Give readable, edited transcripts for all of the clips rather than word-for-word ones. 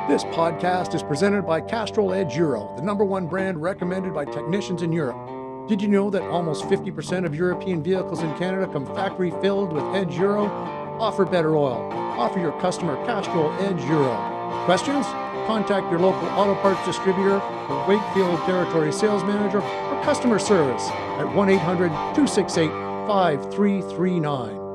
This podcast is presented by Castrol Edge Euro, the #1 brand recommended by technicians in Europe. Did you know that almost 50% of European vehicles in Canada come factory filled with Edge Euro? Offer better oil. Offer your customer Castrol Edge Euro. Questions? Contact your local auto parts distributor, or Wakefield Territory Sales Manager, or customer service at 1-800-268-5339.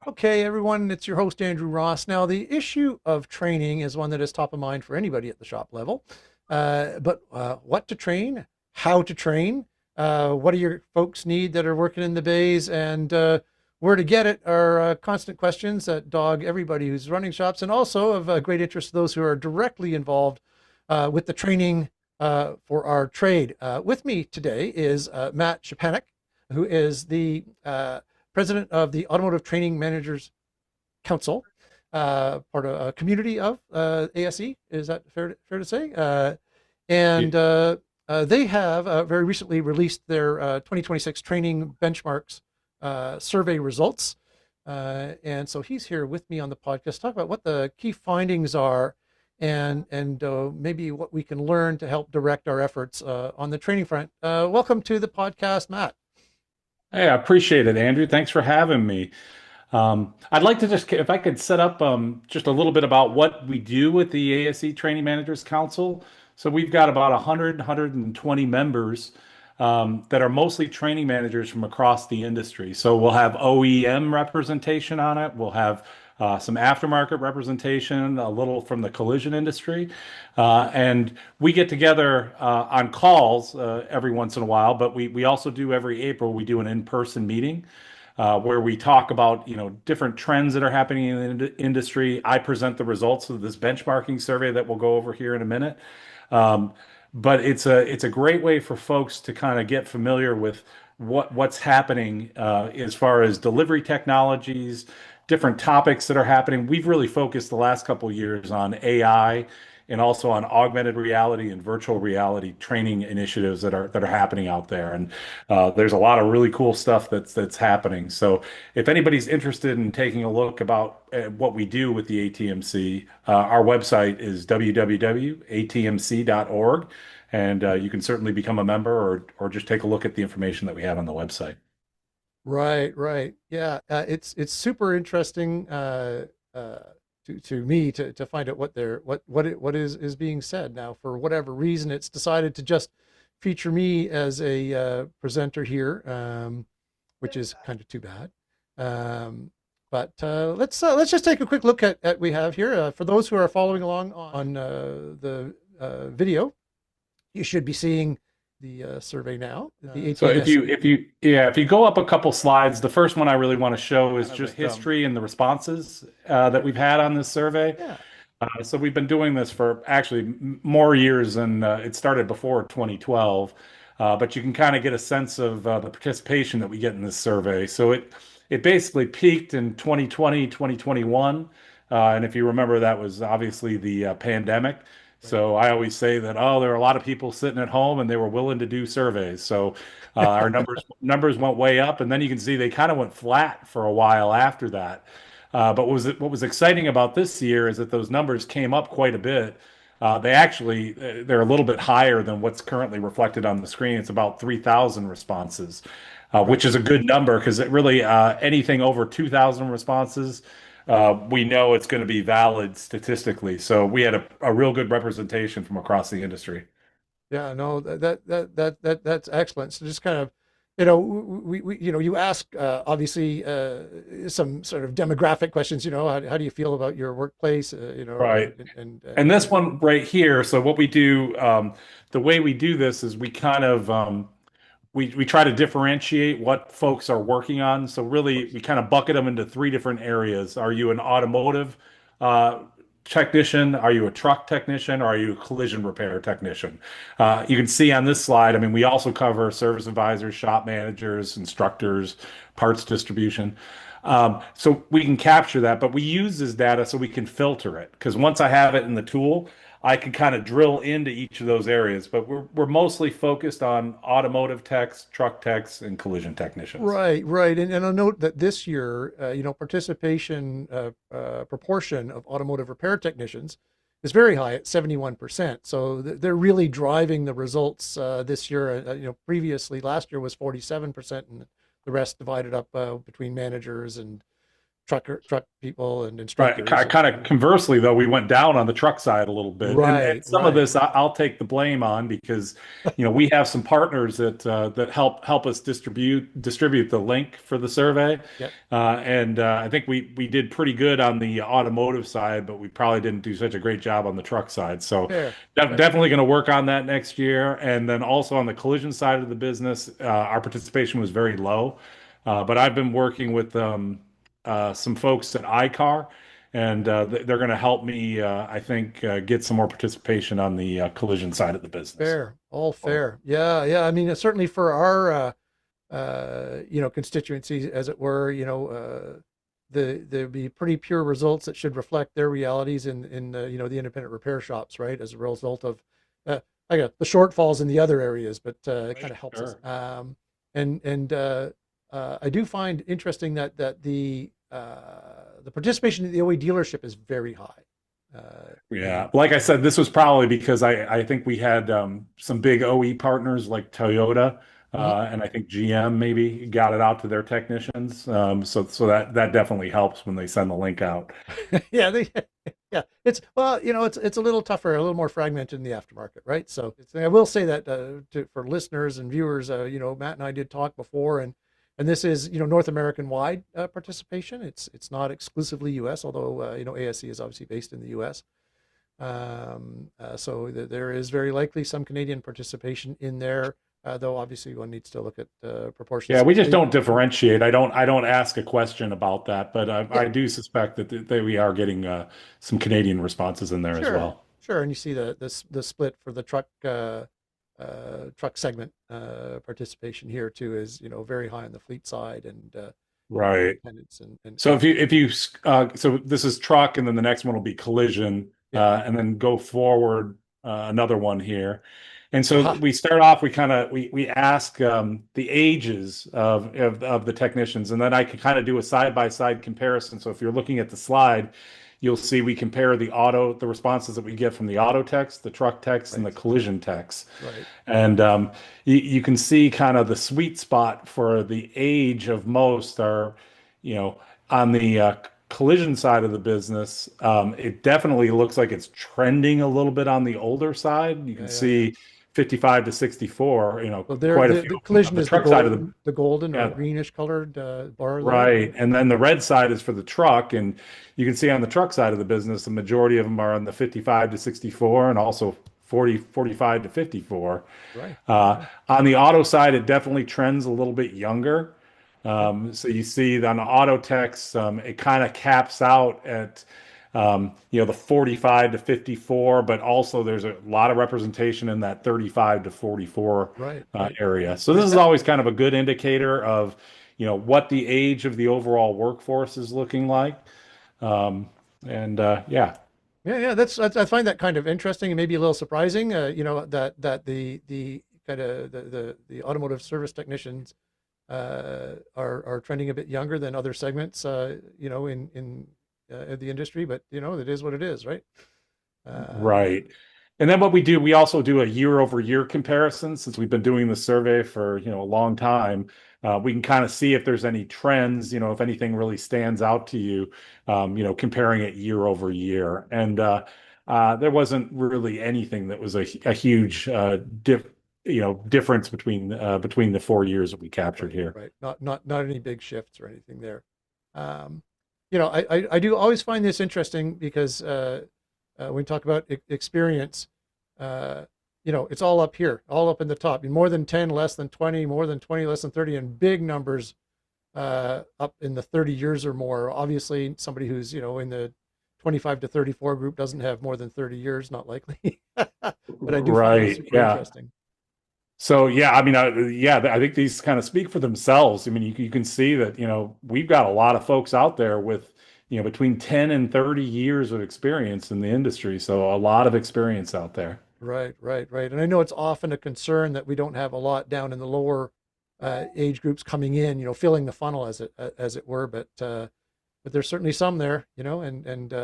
Okay, everyone, it's your host, Andrew Ross. Now, the issue of training is one that is top of mind for anybody at the shop level. But what to train, how to train, what do your folks need that are working in the bays, and where to get it are constant questions that dog everybody who's running shops, and also of great interest to those who are directly involved with the training for our trade. With me today is Matt Shepanek, who is the president of the Automotive Training Managers Council, part of a community of ASE. Is that fair to say? They have very recently released their 2026 training benchmarks survey results. And so he's here with me on the podcast to talk about what the key findings are and maybe what we can learn to help direct our efforts on the training front. Welcome to the podcast, Matt. Hey, I appreciate it, Andrew. Thanks for having me. I'd like to just, if I could set up just a little bit about what we do with the ASE Training Managers Council. So we've got about 120 members that are mostly training managers from across the industry. So we'll have OEM representation on it. We'll have some aftermarket representation, a little from the collision industry. And we get together on calls every once in a while, but we also do every April, we do an in-person meeting where we talk about, different trends that are happening in the industry. I present the results of this benchmarking survey that we'll go over here in a minute. But it's a great way for folks to kind of get familiar with what's happening as far as delivery technologies, different topics that are happening. We've really focused the last couple of years on AI and also on augmented reality and virtual reality training initiatives that are happening out there. And there's a lot of really cool stuff that's happening. So if anybody's interested in taking a look about what we do with the ATMC, our website is www.atmc.org. And you can certainly become a member or just take a look at the information that we have on the website. Right. Yeah, it's super interesting to me to find out what is being said. Now, for whatever reason, it's decided to just feature me as a presenter here, which is kind of too bad. But let's just take a quick look at we have here. For those who are following along on the video, you should be seeing the survey now. So if you go up a couple slides, the first one I really want to show is just history and the responses that we've had on this survey. Yeah. So we've been doing this for actually more years than it started before 2012. But you can kind of get a sense of the participation that we get in this survey. So it basically peaked in 2020, 2021. And if you remember, that was obviously the pandemic. So I always say that, there are a lot of people sitting at home and they were willing to do surveys. So our numbers went way up, and then you can see they kind of went flat for a while after that. But what was exciting about this year is that those numbers came up quite a bit. They're a little bit higher than what's currently reflected on the screen. It's about 3,000 responses, which is a good number because it really anything over 2,000 responses, we know it's going to be valid statistically. So we had a real good representation from across the industry. Yeah, no, that's excellent. So just kind of, you ask obviously some sort of demographic questions. How do you feel about your workplace? Right. And this one right here. So what we do, the way we do this is we kind of we try to differentiate what folks are working on. So really, we kind of bucket them into three different areas. Are you an automotive technician? Are you a truck technician? Or are you a collision repair technician? You can see on this slide, I mean, we also cover service advisors, shop managers, instructors, parts distribution. So we can capture that, but we use this data so we can filter it. Because once I have it in the tool, I can kind of drill into each of those areas, but we're mostly focused on automotive techs, truck techs, and collision technicians. Right. And I'll note that this year, participation proportion of automotive repair technicians is very high at 71%. So they're really driving the results this year. Previously last year was 47%, and the rest divided up between managers and truck people and Right. instructors. Kind of conversely, though, we went down on the truck side a little bit, and Right, some of right. this I'll take the blame on because, we have some partners that help us distribute the link for the survey, Yep. and I think we did pretty good on the automotive side, but we probably didn't do such a great job on the truck side. So Fair, fair. definitely going to work on that next year, and then also on the collision side of the business, our participation was very low, but I've been working with some folks at iCar and they're going to help me, I think, get some more participation on the collision side of the business. Fair, all fair. Yeah, yeah. I mean, certainly for our, constituency, as it were, there'd be pretty pure results that should reflect their realities in the independent repair shops, right? As a result of, I got the shortfalls in the other areas, but it kind of helps us. Sure. I do find interesting that the participation in the OE dealership is very high. Yeah, like I said, this was probably because I think we had some big OE partners like Toyota, Mhm. and I think GM maybe got it out to their technicians. So that definitely helps when they send the link out. Yeah, yeah. It's well, it's a little tougher, a little more fragmented in the aftermarket, right? So I will say that for listeners and viewers, Matt and I did talk before, and this is North American wide participation. It's not exclusively U.S., although ASC is obviously based in the U.S. So there is very likely some Canadian participation in there, though obviously one needs to look at proportions. Yeah, we just don't differentiate. I don't ask a question about that, but Yeah, I do suspect that we are getting some Canadian responses in there as sure, well. sure. And you see the split for the truck segment participation here too is very high on the fleet side and Right. independents So so this is truck, and then the next one will be collision, yeah. and then go forward another one here. And so Aha. we start off. We ask the ages of the technicians, and then I can kind of do a side by side comparison. So if you're looking at the slide, you'll see we compare the responses that we get from the auto techs, the truck techs, and the Right, collision techs. right. And you can see kind of the sweet spot for the age of most are, you know, on the collision side of the business. It definitely looks like it's trending a little bit on the older side. You can Yeah, yeah, yeah. see 55 to 64, So there, quite a few the of them. On collision the is the truck side of the, golden or yeah, greenish colored bar there. right. And then the red side is for the truck. And you can see on the truck side of the business, the majority of them are on the 55 to 64 and also 45 to 54. Right. On the auto side, it definitely trends a little bit younger. Okay. So you see on the auto techs, it kind of caps out at the 45 to 54, but also there's a lot of representation in that 35 to 44 Right. Right. area. So this Right. is always kind of a good indicator of what the age of the overall workforce is looking like. Um, and yeah. Yeah, yeah, that's I find that kind of interesting and maybe a little surprising. That the kind of the automotive service technicians are trending a bit younger than other segments. In the industry, but it is what it is, right? Um, Right. And then what we do, we also do a year over year comparison since we've been doing the survey for, a long time. We can kind of see if there's any trends, if anything really stands out to you, comparing it year over year. And there wasn't really anything that was a huge difference between the 4 years that we captured right, here. right. Not any big shifts or anything there. Um, I do always find this interesting because when we talk about experience, it's all up here, all up in the top. More than 10, less than 20, more than 20, less than 30, and big numbers up in the 30 years or more. Obviously, somebody who's, in the 25 to 34 group doesn't have more than 30 years, not likely. But I do find it Right. super Yeah. interesting. So yeah, I mean, I think these kind of speak for themselves. I mean, you can see that we've got a lot of folks out there with between 10 and 30 years of experience in the industry. So a lot of experience out there. Right, right, right. And I know it's often a concern that we don't have a lot down in the lower age groups coming in, filling the funnel as it were. But there's certainly some there, and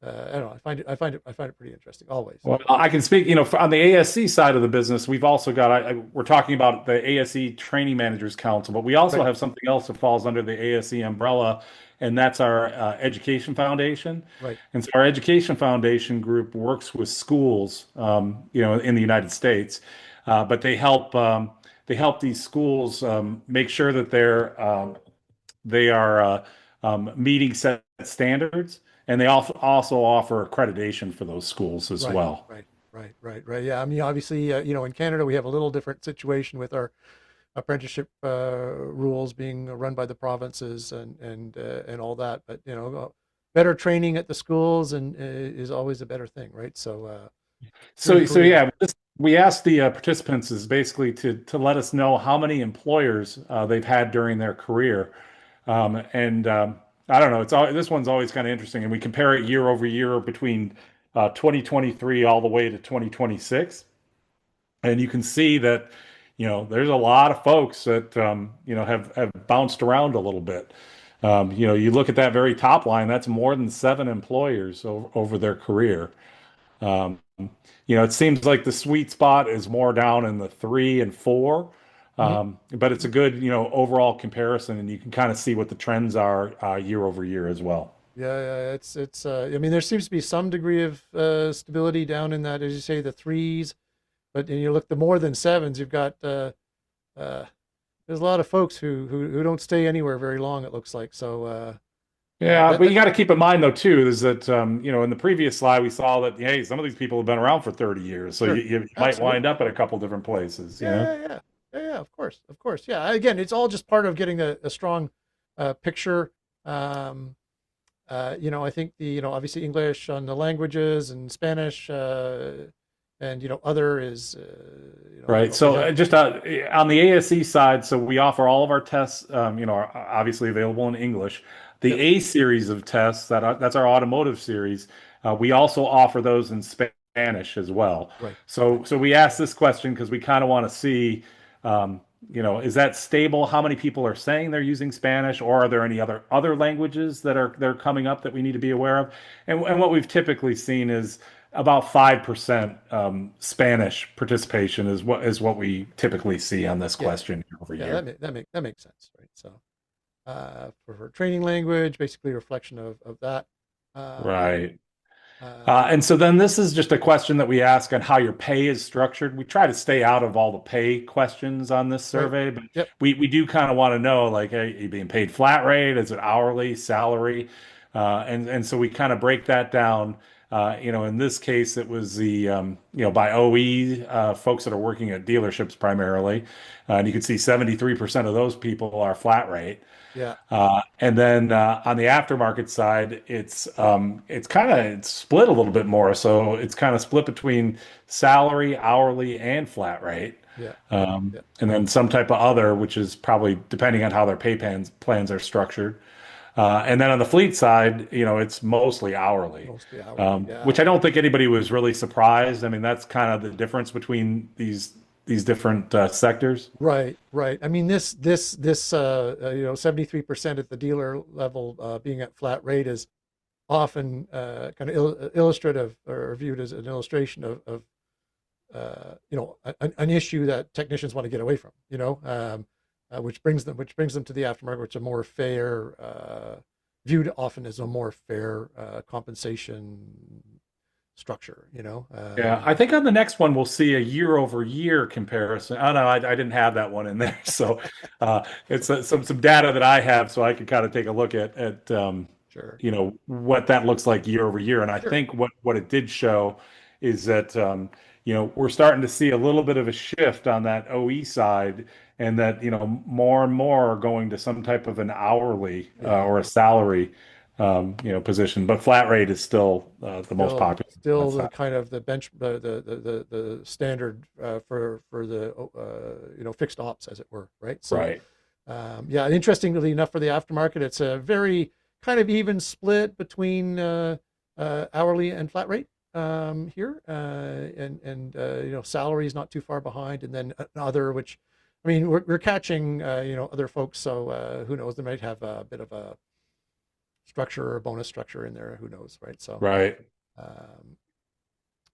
I don't know. I find it pretty interesting always. Well, I can speak, on the ASC side of the business, we've also got, we're talking about the ASC Training Managers Council, but we also Right, have something else that falls under the ASC umbrella, and that's our Education Foundation. right. And so our Education Foundation group works with schools, in the United States, but they help these schools make sure that they are meeting set standards, and they also offer accreditation for those schools as Right, well. right, right. Yeah, I mean, obviously, in Canada, we have a little different situation with our apprenticeship rules being run by the provinces and all that. But better training at the schools and is always a better thing, right? So during So career, yeah, we asked the participants is basically to let us know how many employers they've had during their career, and I don't know. This one's always kind of interesting, and we compare it year over year between 2023 all the way to 2026. And you can see that, there's a lot of folks that, have bounced around a little bit. You look at that very top line, that's more than seven employers over their career. Um, it seems like the sweet spot is more down in the three and four, hmm but it's a good, overall comparison, and you can kind of see what the trends are year over year as well. yeah, it's. I mean, there seems to be some degree of stability down in that, as you say, the threes. But you look the more than sevens, you've got uh, there's a lot of folks who don't stay anywhere very long. It looks like so. Yeah, but you That got to keep in mind though too is that in the previous slide we saw that hey, some of these people have been around for 30 years, so sure, you might wind absolutely. up at a couple different places. Yeah. Of course. Yeah. Again, it's all just part of getting a strong picture. Um, I think obviously English on the languages and Spanish, and other is, Right. we So have. just on the ASE side, so we offer all of our tests, are obviously available in English. The Yep. A series of tests that's our automotive series. We also offer those in Spanish as well. Right. Right. So we asked this question because we kind of want to see, is that stable? How many people are saying they're using Spanish, or are there any other languages that are coming up that we need to be aware of? And what we've typically seen is about 5% Spanish participation is what we typically see on this Yeah. question year over Yeah. year. That makes sense. Right. So for training language, basically a reflection of that. Um, Right. uh, And so then this is just a question that we ask on how your pay is structured. We try to stay out of all the pay questions on this right. survey, but Yep. we do kind of want to know, like, hey, are you being paid flat rate? Is it hourly, salary? And so we kind of break that down. In this case, it was by OE folks that are working at dealerships primarily. And you can see 73% of those people are flat rate. Yeah. And then on the aftermarket side, it's split a little bit more. So it's kind of split between salary, hourly, and flat rate. Yeah. Yeah. And then some type of other, which is probably depending on how their plans are structured. And then on the fleet side, it's mostly hourly, Mostly hourly. which Yeah. I don't think anybody was really surprised. I mean, that's kind of the difference between these different sectors. Right, right. I mean, this 73% at the dealer level being at flat rate is often kind of illustrative or viewed as an illustration of an issue that technicians want to get away from, which brings them to the aftermarket, which is a more fair, viewed often as a more fair compensation structure, Yeah, I think on the next one we'll see a year over year comparison. Oh no, I didn't have that one in there, so it's some data that I have, so I can kind of take a look at Sure, what that looks like year over year. And I sure. think what it did show is that we're starting to see a little bit of a shift on that OE side, and that more and more are going to some type of an hourly Yeah. or a salary position, but flat rate is still the most Still, popular on still that the side. kind of the bench, the standard for the fixed ops, as it were, right? So, Right. yeah. Interestingly enough, for the aftermarket, it's a very kind of even split between hourly and flat rate here, and salary is not too far behind, and then another, which I mean, we're catching other folks, so who knows? They might have a bit of a structure or bonus structure in there. Who knows, right? So, Right. um,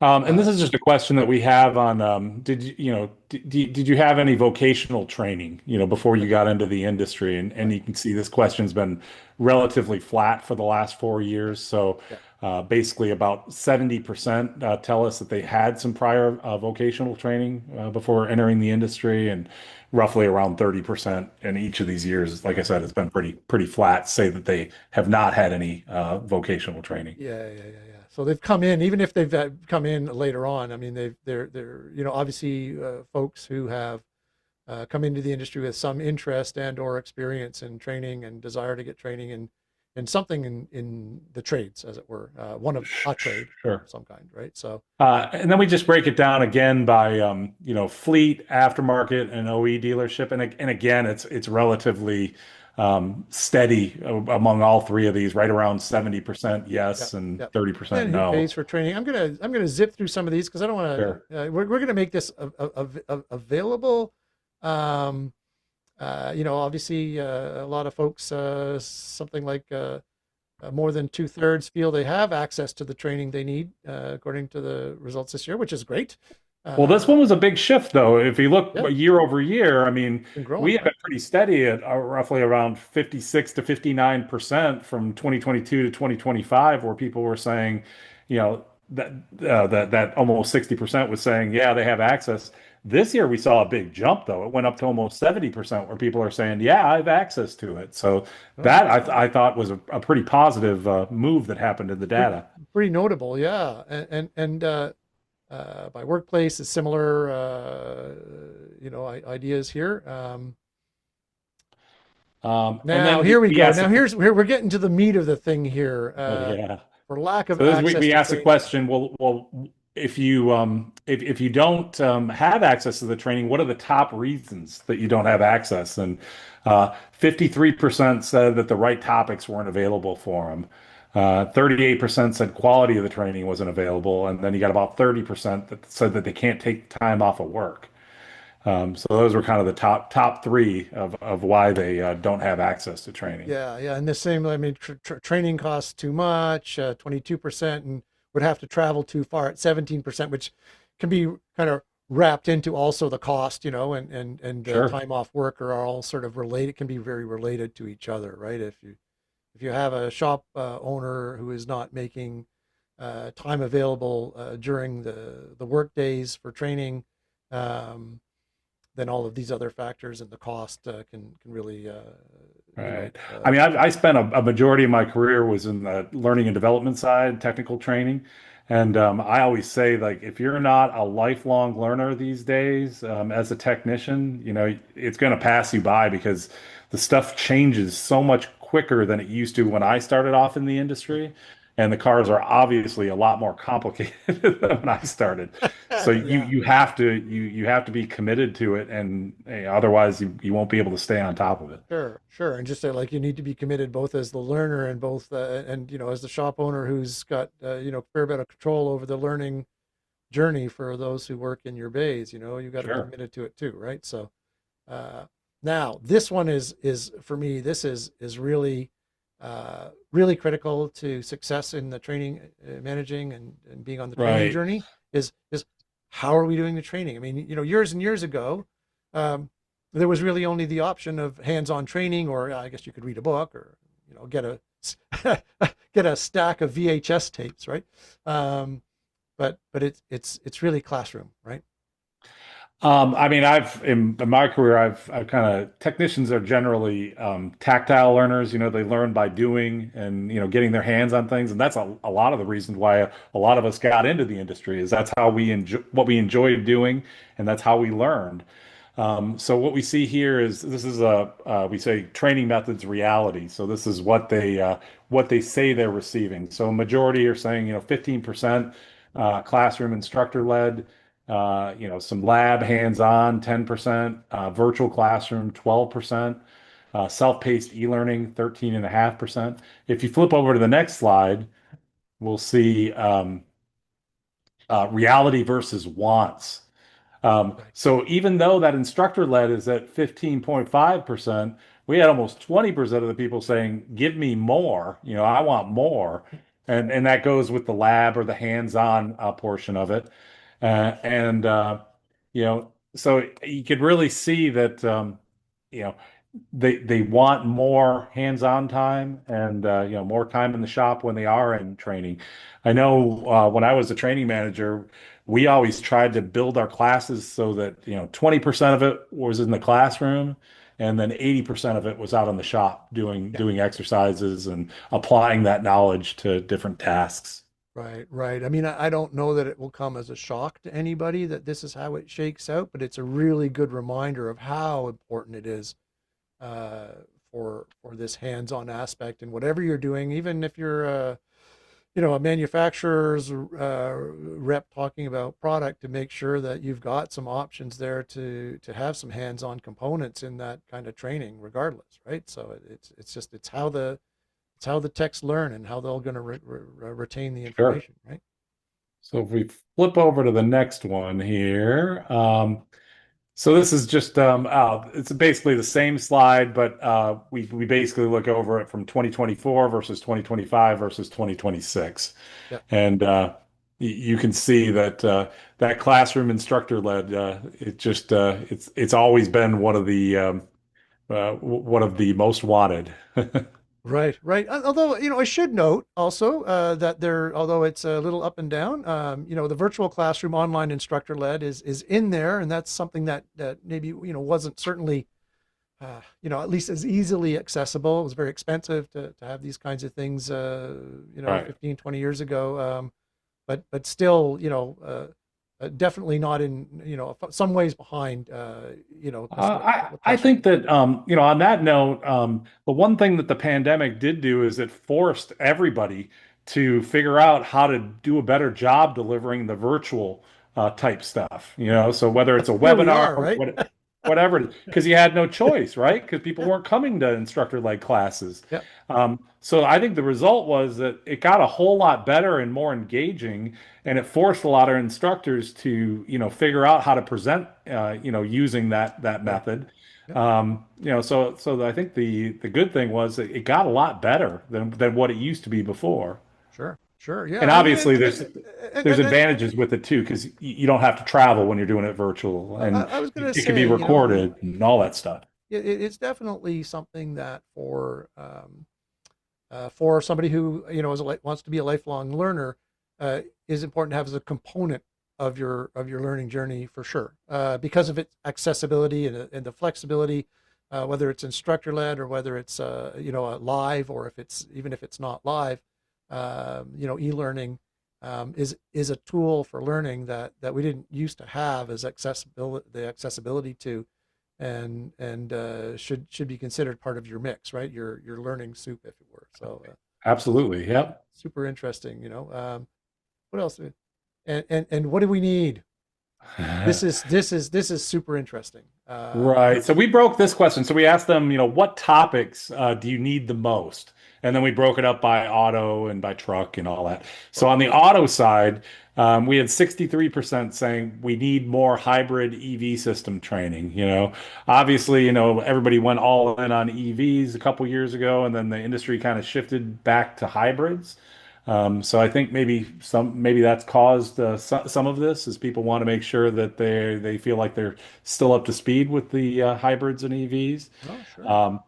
And uh, this is just a question that we have on, did you, did you have any vocational training, before you right, got into the industry? And right, you can see this question's been relatively flat for the last 4 years. So yeah, basically about 70% tell us that they had some prior vocational training before entering the industry, and roughly around 30% in each of these years. Like I said, it's been pretty flat, say that they have not had any vocational training. yeah. So they've come in, even if they've come in later on. I mean, they're obviously folks who have come into the industry with some interest and or experience in training and desire to get training in something in the trades, as it were, one of a trade of Sure. some kind, right? So, And then we just break it down again by fleet, aftermarket, and OE dealership, and again it's relatively steady among all three of these, right around 70% yeah, yes and yeah. 30% And who no. pays for training? I'm gonna zip through some of these because I don't want Sure. to. We're gonna make this available. Um, obviously, a lot of folks, something like more than two-thirds feel they have access to the training they need, according to the results this year, which is great. Well, this Uh, one was a big shift, though. If you look yeah, year over year, I mean, been we growing, have been right? pretty steady at roughly around 56 to 59% from 2022 to 2025, where people were saying, you know, that almost 60% was saying, yeah, they have access. This year, we saw a big jump, though. It went up to almost 70%, where people are saying, yeah, I have access to it. So Oh, that I thought was a pretty positive move that happened in the pretty, data. pretty notable, yeah. And by workplace is similar, ideas here. And Now then here we we go. asked, Now we're getting to the meat of the thing here. yeah. For lack of So this, access we to asked the training. question, well, if you don't have access to the training, what are the top reasons that you don't have access? And 53% said that the right topics weren't available for them. 38% said quality of the training wasn't available, and then you got about 30% that said that they can't take time off of work. So those were kind of the top three of why they don't have access to training. Yeah, and the same. I mean, training costs too much, 22%, and would have to travel too far at 17%, which can be kind of wrapped into also the cost, and Sure. time off work are all sort of related. Can be very related to each other, right? If you have a shop owner who is not making time available during the work days for training, um, then all of these other factors and the cost can really, Right. I mean, I spent a majority of my career was in the learning and development side, technical training. And I always say, like, if you're not a lifelong learner these days, as a technician, it's going to pass you by because the stuff changes so much quicker than it used to when I started off in the industry. And the cars are obviously a lot more complicated than when I started. So you yeah. you have to you have to be committed to it, and otherwise you won't be able to stay on top of it. Sure. And just like you need to be committed both as the learner and both, and as the shop owner who's got, a fair bit of control over the learning journey for those who work in your bays. You got to be Sure. committed to it too, right? So, uh, now this one is for me. This is really, really critical to success in the training, managing and being on the training Right. journey. Is how are we doing the training? I mean, years and years ago, um, there was really only the option of hands-on training, or I guess you could read a book, or get a get a stack of VHS tapes, right? But it's really classroom, right? I mean, I've in my career, I've kind of technicians are generally tactile learners. They learn by doing and getting their hands on things, and that's a lot of the reasons why a lot of us got into the industry is that's how we enjoy what we enjoyed doing, and that's how we learned. So what we see here is this is a we say training methods reality. So this is what they say they're receiving. So a majority are saying 15% classroom instructor led, some lab hands-on 10%, virtual classroom 12%, self-paced e-learning 13.5%. If you flip over to the next slide, we'll see reality versus wants. Right. So even though that instructor led is at 15.5%, we had almost 20% of the people saying, "Give me more." I want more, and that goes with the lab or the hands-on portion of it, and so you could really see that you know they want more hands-on time and more time in the shop when they are in training. I know when I was a training manager, we always tried to build our classes so that 20% of it was in the classroom and then 80% of it was out in the shop doing Yeah. doing exercises and applying that knowledge to different tasks. Right, right. I mean, I don't know that it will come as a shock to anybody that this is how it shakes out, but it's a really good reminder of how important it is uh, for this hands-on aspect and whatever you're doing, even if you're a manufacturer's rep talking about product, to make sure that you've got some options there to have some hands-on components in that kind of training, regardless, right? So it's how the techs learn and how they're going to retain the Sure. information, right? So if we flip over to the next one here, so this is just it's basically the same slide, but we basically look over it from 2024 versus 2025 versus 2026, Yeah. and you can see that that classroom instructor led it just it's always been one of the most wanted. Right, right. Although, I should note also that although it's a little up and down, the virtual classroom online instructor led is in there, and that's something that maybe wasn't certainly at least as easily accessible. It was very expensive to have these kinds of things, Right. 15, 20 years ago. But still, definitely not in, some ways behind, because what I techs are think doing. that on that note, the one thing that the pandemic did do is it forced everybody to figure out how to do a better job delivering the virtual type stuff. So whether it's a Here we webinar are, or right? whatever, because you had no choice, right? Because people weren't coming to instructor-led classes. Yeah, So I think the result was that it got a whole lot better and more engaging, and it forced a lot of instructors to, figure out how to present, using that right. method. Yeah, So I think the good thing was that it got a lot better than what it used to be before. sure, sure. Yeah, And I mean, obviously there's and advantages with it too, because you don't have to travel when you're doing it virtual, and I was going to it can be say, recorded and all that stuff. it's definitely something that for somebody who wants to be a lifelong learner, is important to have as a component of your learning journey, for sure, because of its accessibility and the flexibility, whether it's instructor led or whether it's live, or even if it's not live, e-learning is a tool for learning that we didn't used to have as accessibility to, and should be considered part of your mix, right? Your learning soup, if it were. So Absolutely. Yep. super interesting. What else? And what do we need? This is super interesting. Right. So we broke this question. So we asked them, what topics do you need the most? And then we broke it up by auto and by truck and all that. So on the auto side, we had 63% saying we need more hybrid EV system training. Obviously, everybody went all in on EVs a couple years ago, and then the industry kind of shifted back to hybrids. So I think maybe that's caused some of this, is people want to make sure that they feel like they're still up to speed with the hybrids and EVs. Oh, sure. Um,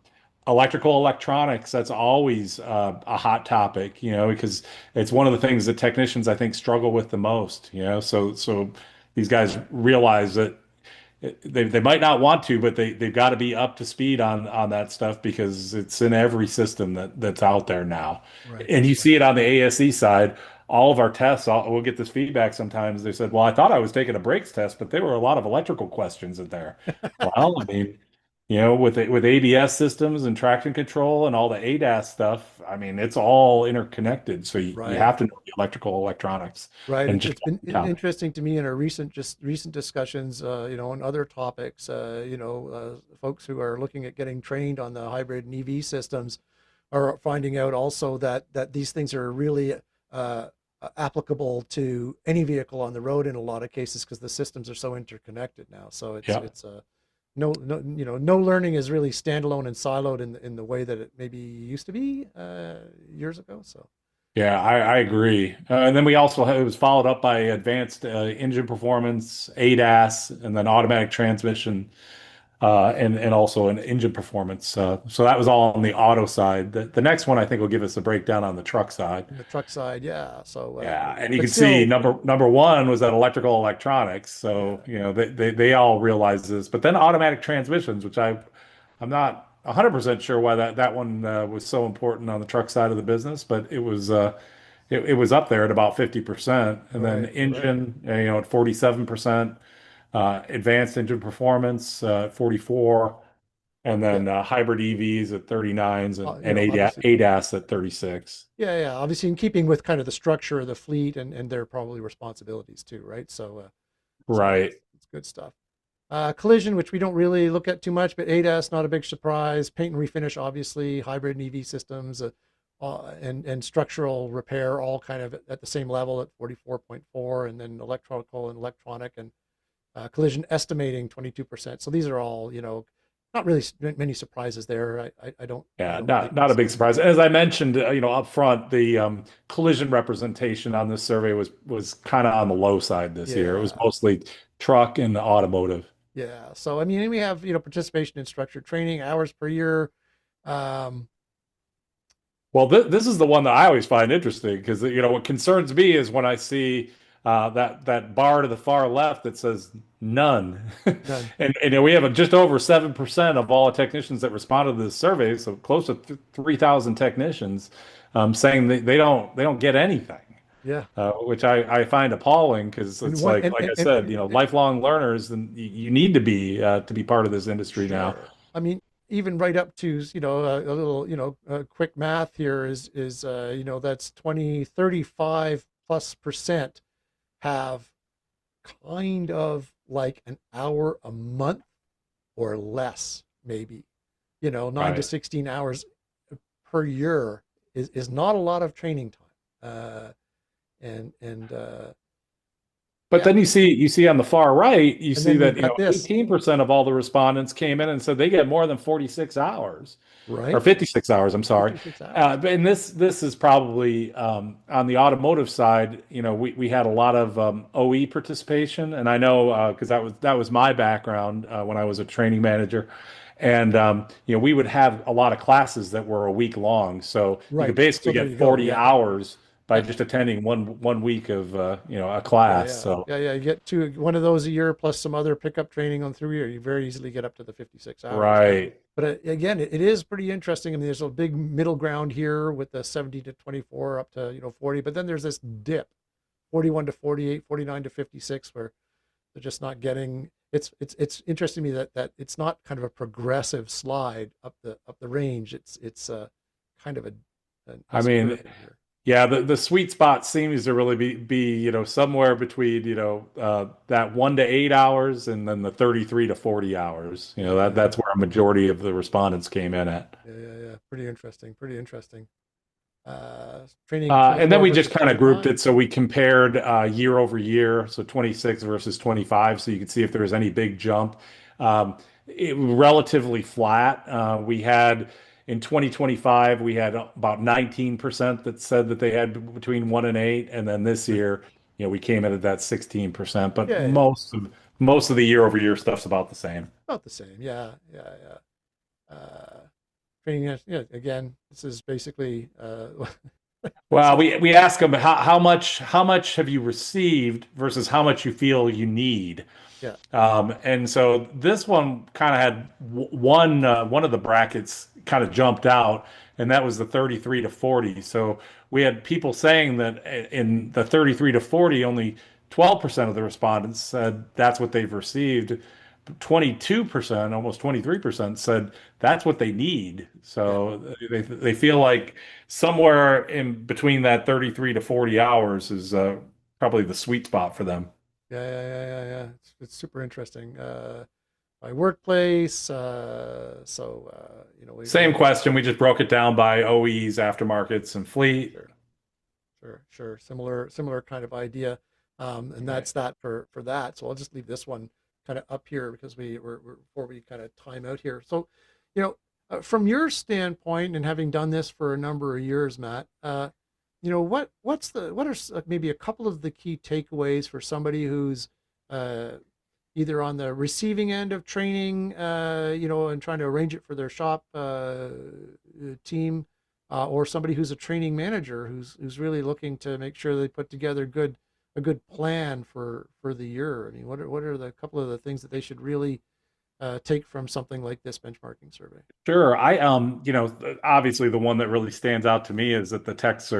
Electrical electronics, that's always a hot topic, because it's one of the things that technicians I think struggle with the most. So these guys realize that they might not want to, but they've got to be up to speed on that stuff because it's in every system that's out there now. Right. And you Right. see it on the ASE side. All of our tests, we'll get this feedback sometimes. They said, "Well, I thought I was taking a brakes test, but there were a lot of electrical questions in there." Well, I mean, with ABS systems and traction control and all the ADAS stuff, I mean, it's all interconnected. So you Right. have to know the electrical electronics Right. and It's just been topic. interesting to me in our recent discussions, on other topics, folks who are looking at getting trained on the hybrid and EV systems are finding out also that these things are really applicable to any vehicle on the road in a lot of cases, because the systems are so interconnected now. So Yeah. no learning is really standalone and siloed in the way that it maybe used to be years ago. So Yeah, I agree. And then we also it was followed up by advanced engine performance, ADAS, and then automatic transmission, and also an engine performance. So that was all on the auto side. The next one I think will give us a breakdown on the truck side. on the truck side, yeah. So, Yeah, and you but can see still, number one was that electrical electronics. yeah, So, they all realize this. But then automatic transmissions, which I'm not 100% sure why that one was so important on the truck side of the business, but it was up there at about 50%. And then right, engine, at 47%, advanced engine performance, 44, and yeah. then hybrid EVs at 39s and Obviously, ADAS at 36. yeah. Obviously, in keeping with kind of the structure of the fleet and their probably responsibilities too, right? So Right. that's good stuff. Collision, which we don't really look at too much, but ADAS, not a big surprise. Paint and refinish, obviously. Hybrid and EV systems, and structural repair, all kind of at the same level at 44.4, and then electrical and electronic and collision estimating 22%. So these are all, not really many surprises there. I Yeah, don't think not a big so. surprise. As I mentioned, up front, the collision representation on this survey was kind of on the low side this year. It was Yeah, mostly truck and automotive. yeah. So I mean, we have participation in structured training, hours per year. Um, Well, this is the one that I always find interesting because what concerns me is when I see that bar to the far left that says none, None. and we have just over 7% of all the technicians that responded to this survey, so close to 3,000 technicians, saying they don't get anything. Yeah. Which I find appalling because And it's one like I said, lifelong learners, and you need to be part of this industry now. Sure. I mean, even right up to, a little, quick math here is that's 35 plus percent have kind of like an hour a month or less, maybe, 9 to Right. 16 hours per year is not a lot of training time. And But yeah. then you see on the far right, you And see then we've that got this, 18% of all the respondents came in and said they get more than 46 hours or right? 56 hours, I'm sorry. 56 hours. And this is probably on the automotive side, we had a lot of OE participation, and I know because that was my background when I was a training manager. And we would have a lot of classes that were a week long, so you could Right. basically So there get you go. 40 Yeah. hours by Yeah. just attending one week of a Yeah, class. yeah, So yeah. You get one of those a year plus some other pickup training on through year. You very easily get up to the 56 hours. right, But again, it is pretty interesting. I mean, there's a big middle ground here with the 70 to 24 up to 40. But then there's this dip, 41 to 48, 49 to 56, where they're just not getting. It's interesting to me that it's not kind of a progressive slide up the range. It's kind of an I S mean, curve in here. yeah, the sweet spot seems to really be somewhere between that 1 to 8 hours and then the 33 to 40 hours. Yeah, That's where a majority of the respondents came in at. yeah. Pretty interesting. Pretty interesting. Training And then 24 we just versus kind of grouped 25. it so we compared year over year, so 26 versus 25, so you could see if there was any big jump. It was relatively flat. We had in 2025, we had about 19% that said that they had between 1 and 8, and then this Right. year, we came in at that 16%. But Yeah. most of the year over year stuff's about the same. About the same. Yeah. Training. Yeah. Again, this is basically. Well, we ask them how much have you received versus how much you feel you need. Yeah. And so this one kind of had one of the brackets kind of jumped out, and that was the 33 to 40. So we had people saying that in the 33 to 40, only 12% of the respondents said that's what they've received. 22%, almost 23% said that's what they need. Yeah. So they feel like somewhere in between that 33 to 40 hours is probably the sweet spot for them. Yeah. It's super interesting. My workplace. We Same have question. We just broke it down by OEs, aftermarkets, and fleet. sure, sure. Similar kind of idea. And Right. that's that for that. So I'll just leave this one kind of up here because before we kind of time out here. So, you know, from your standpoint and having done this for a number of years, Matt, what are maybe a couple of the key takeaways for somebody who's uh, either on the receiving end of training, and trying to arrange it for their shop team, or somebody who's a training manager who's really looking to make sure they put together a good plan for the year. I mean, what are the couple of the things that they should really take from something like this benchmarking survey? Sure. Obviously the one that really stands out to me is that the techs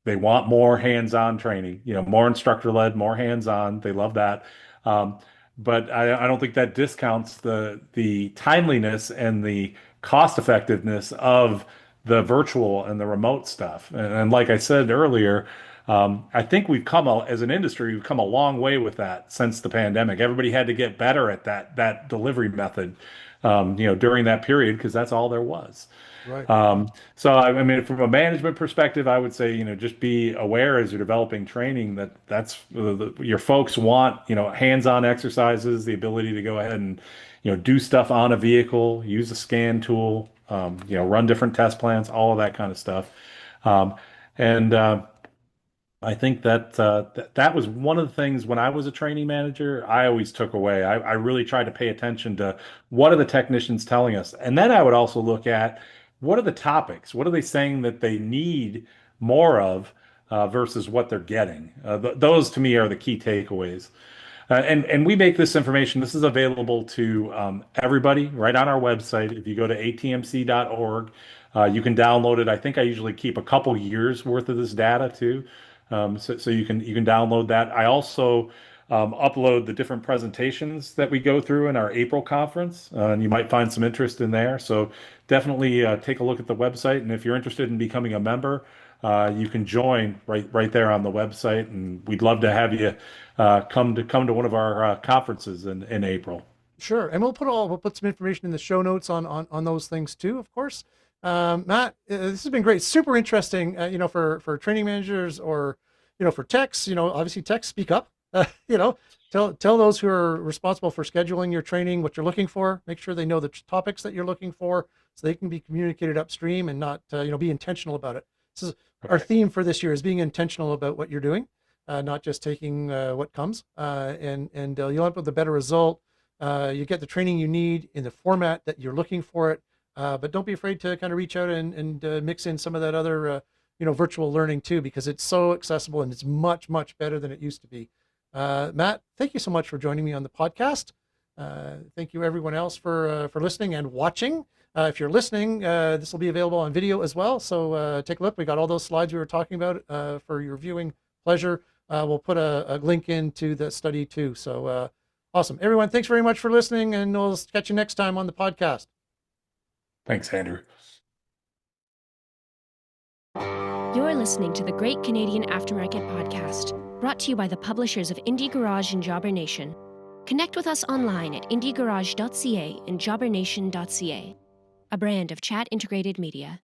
they want more hands-on training, more instructor-led, more hands-on. They love that. Um, but I don't think that discounts the timeliness and the cost effectiveness of the virtual and the remote stuff. And like I said earlier, I think as an industry, we've come a long way with that since the pandemic. Everybody had to get better at that delivery method, during that period because that's all there was. Right. So I mean, from a management perspective, I would say, just be aware as you're developing training that's your folks want, hands-on exercises, the ability to go ahead and, do stuff on a vehicle, use a scan tool, run different test plans, all of that kind of stuff. And I think that was one of the things when I was a training manager, I always took away. I really tried to pay attention to what are the technicians telling us. And then I would also look at what are the topics? What are they saying that they need more of versus what they're getting? Those to me are the key takeaways. And we make this information, this is available to everybody right on our website. If you go to atmc.org, you can download it. I think I usually keep a couple years worth of this data too. So you can download that. I also upload the different presentations that we go through in our April conference, and you might find some interest in there. So definitely take a look at the website, and if you're interested in becoming a member, you can join right there on the website, and we'd love to have you come to one of our conferences in April. Sure, and we'll put some information in the show notes on those things too, of course. Matt, this has been great, super interesting. For training managers or for techs. Obviously techs speak up. Tell those who are responsible for scheduling your training what you're looking for. Make sure they know the topics that you're looking for, so they can be communicated upstream and not be intentional about it. This is our theme for this year: is being intentional about what you're doing, not just taking what comes. And you'll end up with a better result. You get the training you need in the format that you're looking for it. But don't be afraid to kind of reach out and mix in some of that other, virtual learning too, because it's so accessible and it's much, much better than it used to be. Matt, thank you so much for joining me on the podcast. Thank you everyone else for listening and watching. If you're listening, this will be available on video as well. So take a look. We got all those slides we were talking about for your viewing pleasure. We'll put a link into the study too. So awesome. Everyone, thanks very much for listening, and we'll catch you next time on the podcast. Thanks, Andrew. You're listening to the Great Canadian Aftermarket Podcast, brought to you by the publishers of Indie Garage and Jobber Nation. Connect with us online at indiegarage.ca and jobbernation.ca, a brand of Chat Integrated Media.